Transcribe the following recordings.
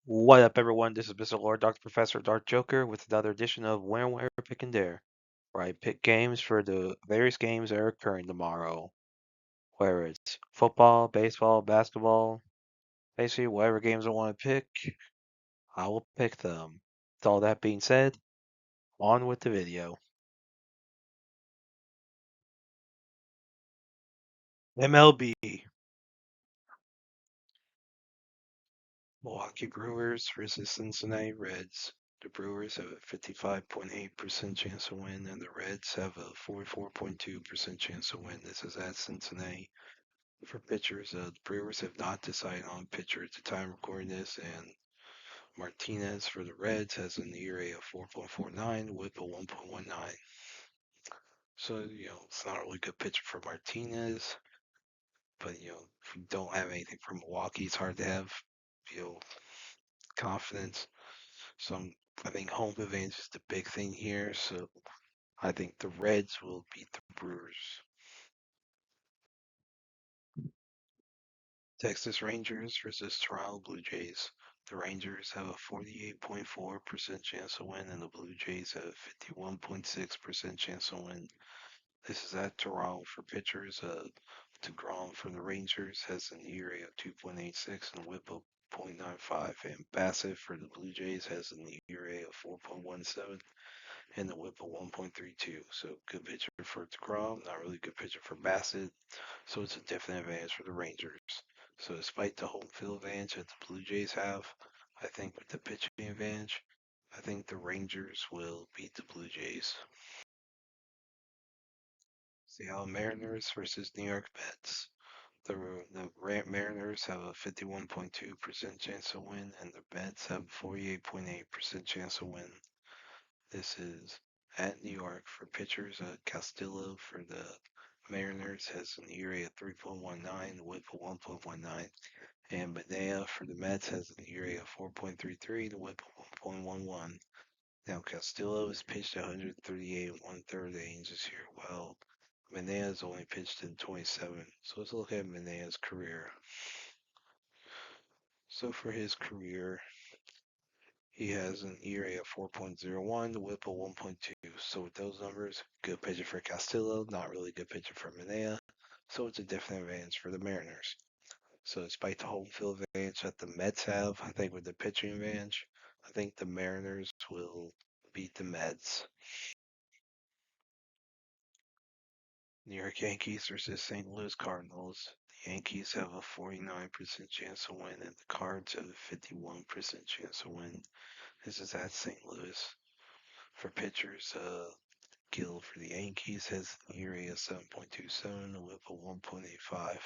What up, everyone? This is Mr. Lord, Dr. Professor, Dark Joker, with another edition of When, Where, Pick, and Dare, where I pick games for the various games that are occurring tomorrow. Whether it's football, baseball, basketball, basically whatever games I want to pick, I will pick them. With all that being said, on with the video. MLB. Milwaukee Brewers versus Cincinnati Reds. The Brewers have a 55.8% chance to win, and the Reds have a 44.2% chance to win. This is at Cincinnati. For pitchers, the Brewers have not decided on a pitcher at the time of recording this, and Martinez for the Reds has an ERA of 4.49, WHIP of 1.19. So, it's not a really good pitcher for Martinez, but, if you don't have anything from Milwaukee, it's hard to have, you know, confidence. So I think home advantage is the big thing here. So I think the Reds will beat the Brewers. Texas Rangers versus Toronto Blue Jays. The Rangers have a 48.4% chance to win, and the Blue Jays have a 51.6% chance to win. This is at Toronto for pitchers. DeGrom from the Rangers has an ERA of 2.86 and a WHIP of .95, and Bassett for the Blue Jays has an ERA of 4.17 and the WHIP of 1.32. So good pitcher for DeGrom, not really good pitcher for Bassett. So it's a definite advantage for the Rangers. So despite the home field advantage that the Blue Jays have, I think with the pitching advantage, I think the Rangers will beat the Blue Jays. Seattle Mariners versus New York Mets. The Mariners have a 51.2% chance to win, and the Mets have a 48.8% chance to win. This is at New York for pitchers. Castillo for the Mariners has an ERA of 3.19, WHIP of 1.19, and Manaea for the Mets has an ERA of 4.33, the WHIP of 1.11. Now Castillo has pitched 138 and one-third innings this year, while Manaea has only pitched in 27. So let's look at Manaea's career. So for his career, he has an ERA of 4.01, the WHIP of 1.2. So with those numbers, good pitcher for Castillo, not really good pitcher for Manaea. So it's a definite advantage for the Mariners. So despite the home field advantage that the Mets have, I think with the pitching advantage, I think the Mariners will beat the Mets. New York Yankees versus St. Louis Cardinals. The Yankees have a 49% chance to win, and the Cards have a 51% chance to win. This is at St. Louis. For pitchers, Gill for the Yankees has an ERA of 7.27, a WHIP of 1.85.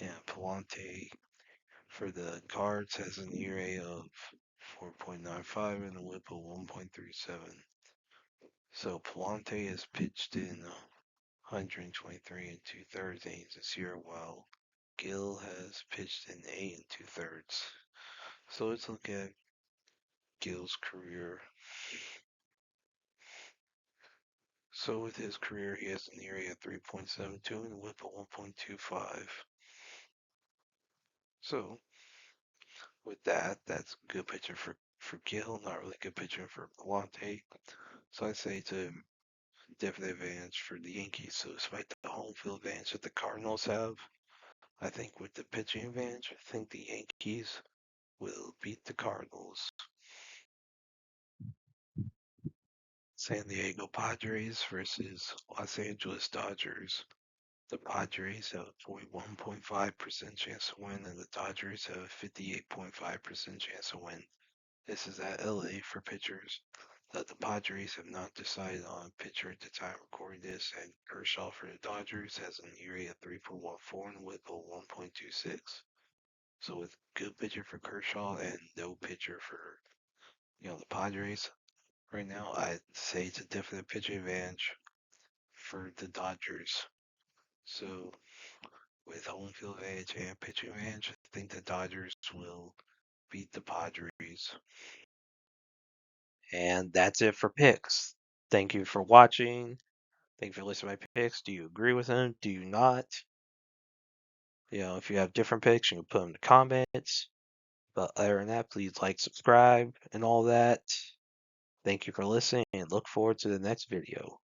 And Palante for the Cards has an ERA of 4.95 and a WHIP of 1.37. So Palante has pitched in 123 and two-thirds innings this year, while Gill has pitched in 8 and two-thirds. So let's look at Gill's career. So with his career, he has an ERA of 3.72 and a WHIP of 1.25. So with that, that's a good pitcher for Gill, not really good pitcher for Palante. So I say to definite advantage for the Yankees. So despite the home field advantage that the Cardinals have, I think with the pitching advantage, I think the Yankees will beat the Cardinals. San Diego Padres versus Los Angeles Dodgers. The Padres have a 41.5% chance to win, and the Dodgers have a 58.5% chance to win. This is at LA for pitchers. The Padres have not decided on a pitcher at the time of recording this, and Kershaw for the Dodgers has an ERA of 3.14 and WHIP of 1.26. So with good pitcher for Kershaw and no pitcher for the Padres right now, I'd say it's a definite pitching advantage for the Dodgers. So with home field advantage and pitching advantage, I think the Dodgers will beat the Padres. And that's it for picks. Thank you for watching. Thank you for listening to my picks. Do you agree with them? Do you not? If you have different picks, you can put them in the comments. But other than that, please like, subscribe, and all that. Thank you for listening, and look forward to the next video.